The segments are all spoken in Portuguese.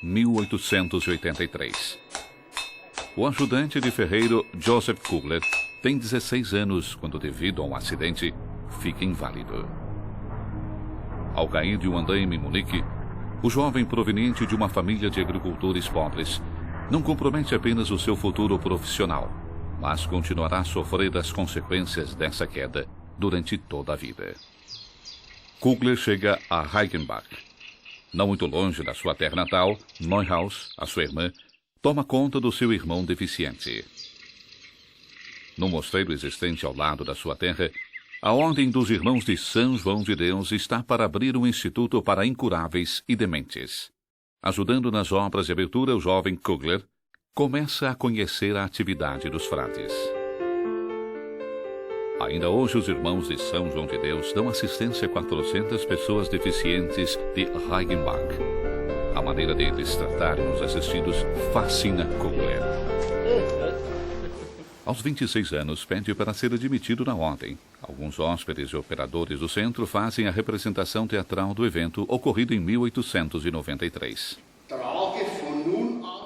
1883. O ajudante de ferreiro Joseph Kugler tem 16 anos quando, devido a um acidente, fica inválido. Ao cair de um andaime em Munique, o jovem proveniente de uma família de agricultores pobres não compromete apenas o seu futuro profissional, mas continuará a sofrer as consequências dessa queda durante toda a vida. Kugler chega a Reichenbach. Não muito longe da sua terra natal, Neuhaus, a sua irmã, toma conta do seu irmão deficiente. No mosteiro existente ao lado da sua terra, a Ordem dos Irmãos de São João de Deus está para abrir um instituto para incuráveis e dementes. Ajudando nas obras de abertura, o jovem Kugler começa a conhecer a atividade dos frades. Ainda hoje, os Irmãos de São João de Deus dão assistência a 400 pessoas deficientes de Reichenbach. A maneira deles tratarem os assistidos fascina Kugler. Aos 26 anos, pede para ser admitido na ordem. Alguns hóspedes e operadores do centro fazem a representação teatral do evento ocorrido em 1893.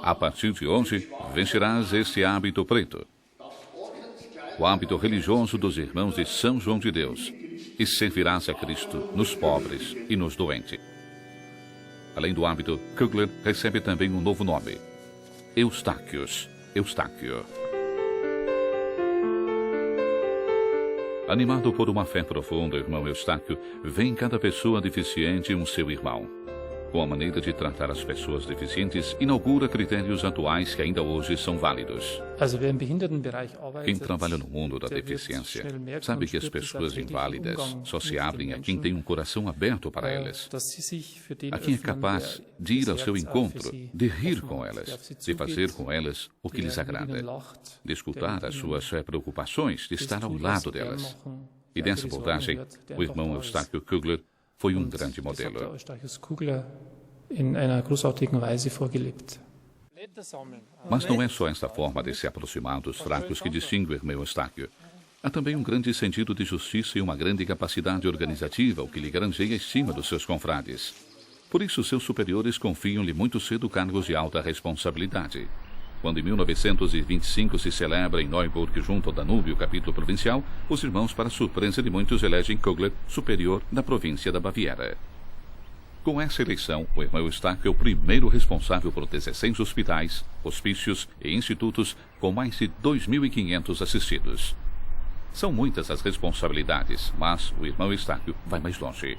A partir de hoje, vestirás este hábito preto, o hábito religioso dos Irmãos de São João de Deus, e servirás a Cristo nos pobres e nos doentes. Além do hábito, Kugler recebe também um novo nome: Eustáquio. Animado por uma fé profunda, o irmão Eustáquio vê em cada pessoa deficiente um seu irmão. Com a maneira de tratar as pessoas deficientes, inaugura critérios atuais que ainda hoje são válidos. Quem trabalha no mundo da deficiência sabe que as pessoas inválidas só se abrem a quem tem um coração aberto para elas, a quem é capaz de ir ao seu encontro, de rir com elas, de fazer com elas o que lhes agrada, de escutar as suas preocupações, de estar ao lado delas. E nessa abordagem, o irmão Eustáquio Kugler foi um grande modelo. Mas não é só esta forma de se aproximar dos fracos que distingue o irmão Eustáquio. Há também um grande sentido de justiça e uma grande capacidade organizativa, o que lhe granjeia a estima dos seus confrades. Por isso, seus superiores confiam-lhe muito cedo cargos de alta responsabilidade. Quando em 1925 se celebra em Neuburg, junto ao Danúbio, o capítulo provincial, os irmãos, para surpresa de muitos, elegem Kugler superior da província da Baviera. Com essa eleição, o irmão Eustáquio é o primeiro responsável por 16 hospitais, hospícios e institutos com mais de 2.500 assistidos. São muitas as responsabilidades, mas o irmão Eustáquio vai mais longe.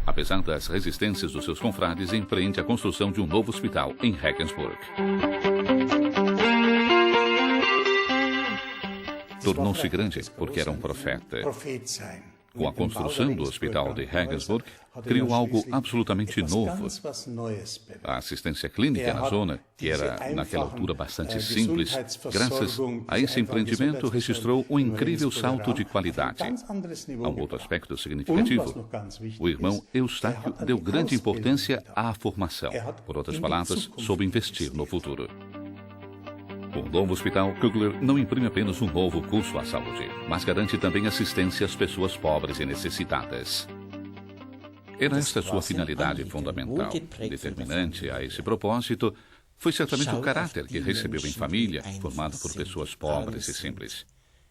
Apesar das resistências dos seus confrades, empreende a construção de um novo hospital em Regensburg. Tornou-se grande porque era um profeta. Com a construção do hospital de Regensburg, criou algo absolutamente novo. A assistência clínica na zona, que era naquela altura bastante simples, graças a esse empreendimento registrou um incrível salto de qualidade. Há um outro aspecto significativo. O irmão Eustáquio deu grande importância à formação. Por outras palavras, soube investir no futuro. Com o novo hospital, Kugler não imprime apenas um novo curso à saúde, mas garante também assistência às pessoas pobres e necessitadas. Era esta sua finalidade fundamental. Determinante a esse propósito foi certamente o caráter que recebeu em família, formado por pessoas pobres e simples.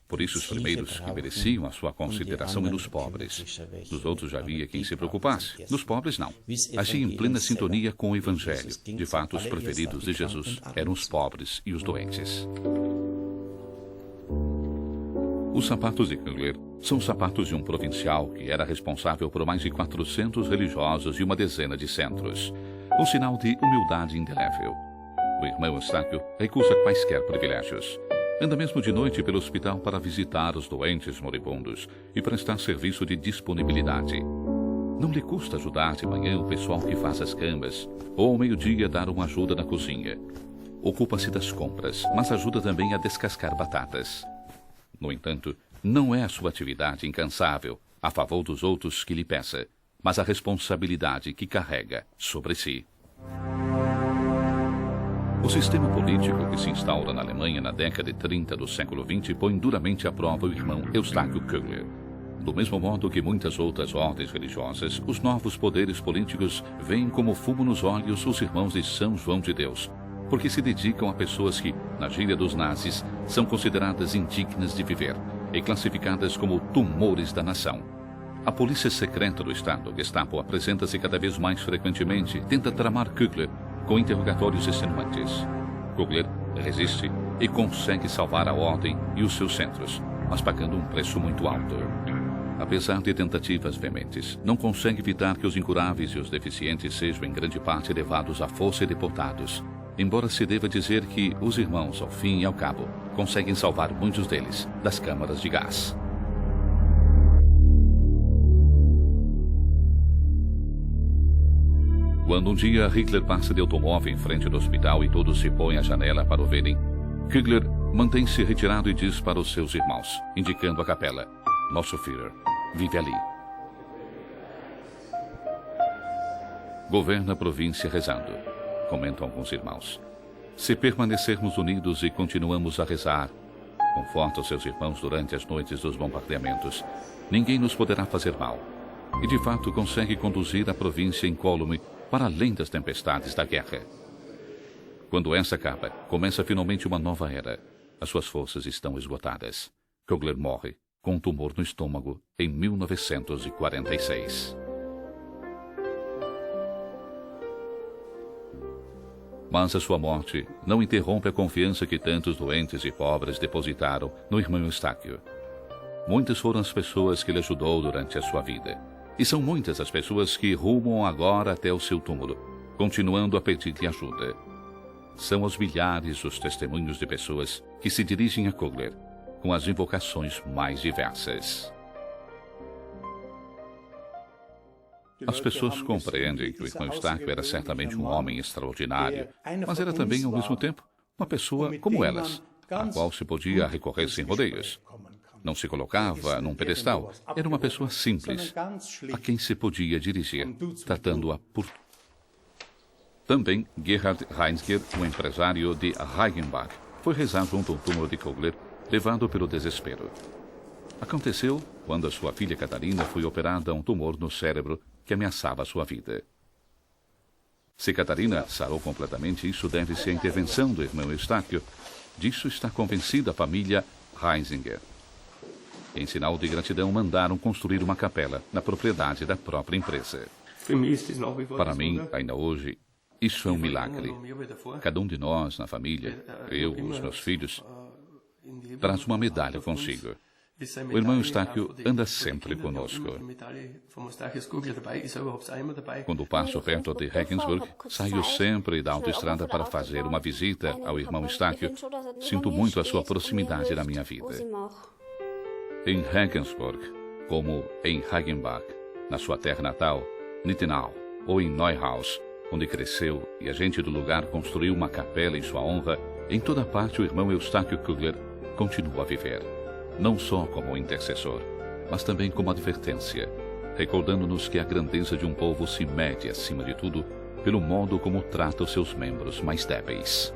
Por isso, os primeiros que mereciam a sua consideração eram os pobres. Dos outros já havia quem se preocupasse. Dos pobres, não. Agia em plena sintonia com o Evangelho. De fato, os preferidos de Jesus eram os pobres e os doentes. Os sapatos de Kugler são os sapatos de um provincial que era responsável por mais de 400 religiosos e uma dezena de centros. Um sinal de humildade indelével. O irmão Eustáquio recusa quaisquer privilégios. Anda mesmo de noite pelo hospital para visitar os doentes moribundos e prestar serviço de disponibilidade. Não lhe custa ajudar de manhã o pessoal que faz as camas, ou ao meio-dia dar uma ajuda na cozinha. Ocupa-se das compras, mas ajuda também a descascar batatas. No entanto, não é a sua atividade incansável, a favor dos outros, que lhe pesa, mas a responsabilidade que carrega sobre si. O sistema político que se instaura na Alemanha na década de 30 do século XX põe duramente à prova o irmão Eustáquio Kugler. Do mesmo modo que muitas outras ordens religiosas, os novos poderes políticos veem como fumo nos olhos os irmãos de São João de Deus, porque se dedicam a pessoas que, na gíria dos nazis, são consideradas indignas de viver e classificadas como tumores da nação. A polícia secreta do Estado, Gestapo, apresenta-se cada vez mais frequentemente e tenta tramar Kugler com interrogatórios extenuantes. Kugler resiste e consegue salvar a ordem e os seus centros, mas pagando um preço muito alto. Apesar de tentativas veementes, não consegue evitar que os incuráveis e os deficientes sejam em grande parte levados à força e deportados, embora se deva dizer que os irmãos, ao fim e ao cabo, conseguem salvar muitos deles das câmaras de gás. Quando um dia Hitler passa de automóvel em frente do hospital e todos se põem à janela para o verem, Kugler mantém-se retirado e diz para os seus irmãos, indicando a capela: "Nosso Führer vive ali." Governa a província rezando, comentam alguns irmãos. Se permanecermos unidos e continuamos a rezar, conforta os seus irmãos durante as noites dos bombardeamentos, ninguém nos poderá fazer mal. E de fato consegue conduzir a província incólume para além das tempestades da guerra. Quando essa acaba, começa finalmente uma nova era. As suas forças estão esgotadas. Kugler morre com um tumor no estômago em 1946. Mas a sua morte não interrompe a confiança que tantos doentes e pobres depositaram no irmão Eustáquio. Muitas foram as pessoas que ele ajudou durante a sua vida. E são muitas as pessoas que rumam agora até o seu túmulo, continuando a pedir-lhe ajuda. São aos milhares os testemunhos de pessoas que se dirigem a Kugler, com as invocações mais diversas. As pessoas compreendem que o irmão Eustáquio era certamente um homem extraordinário, mas era também, ao mesmo tempo, uma pessoa como elas, a qual se podia recorrer sem rodeios. Não se colocava num pedestal, era uma pessoa simples, a quem se podia dirigir, tratando-a por... Também Gerhard Heinzger, um empresário de Reichenbach, foi rezar junto ao túmulo de Kugler, levado pelo desespero. Aconteceu quando a sua filha Catarina foi operada a um tumor no cérebro que ameaçava a sua vida. Se Catarina sarou completamente, isso deve-se à intervenção do irmão Eustáquio. Disso está convencida a família Heinzinger. Em sinal de gratidão, mandaram construir uma capela na propriedade da própria empresa. Para mim, ainda hoje, isso é um milagre. Cada um de nós, na família, eu, os meus filhos, traz uma medalha consigo. O irmão Eustáquio anda sempre conosco. Quando passo perto de Regensburg, saio sempre da autoestrada para fazer uma visita ao irmão Eustáquio. Sinto muito a sua proximidade na minha vida. Em Regensburg, como em Reichenbach, na sua terra natal, Nittenau, ou em Neuhaus, onde cresceu e a gente do lugar construiu uma capela em sua honra, em toda parte o irmão Eustáquio Kugler continua a viver, não só como intercessor, mas também como advertência, recordando-nos que a grandeza de um povo se mede, acima de tudo, pelo modo como trata os seus membros mais débeis.